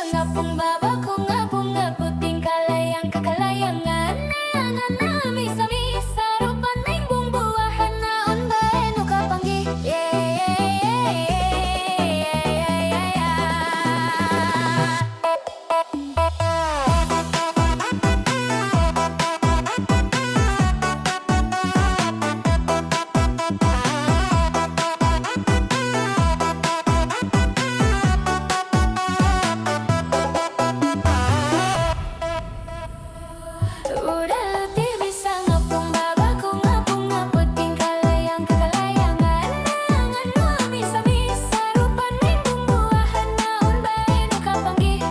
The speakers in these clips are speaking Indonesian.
ngapung babaku ngapung ngaputing kalayang kakalayangan na misa-misa rupan ning bumbuahan naon bae nu kapanggih Udah letih bisa ngapung babaku ngapung ngaputing kalayang kakalayangan nu misa-misa rupan ning bumbuahan naon bae nu kapanggih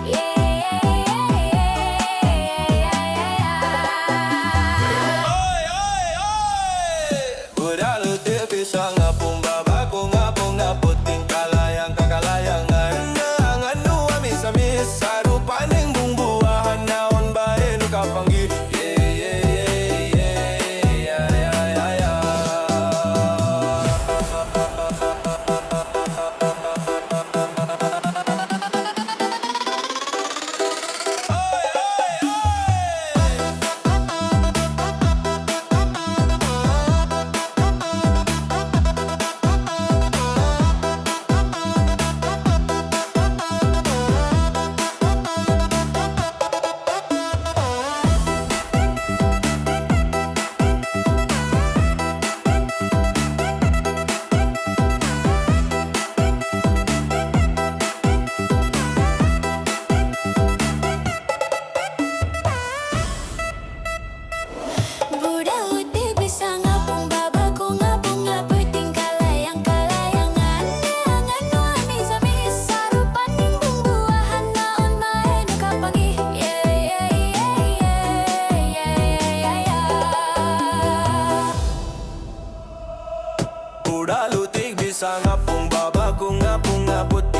Udah letih bisa ngapung babaku ngapung ngaputing kalayang kakalayangan nangan dua misa-misa rupaning bumbuahan naon bae nu kapanggih Budak letih bisa ngapung babaku ngapung ngaputing kalayang kalayangan nangan nu misa-misa rupan ning bumbuahan naon bae nu kapanggih Udah lutik bisa ngapung babaku ngapung ngaputing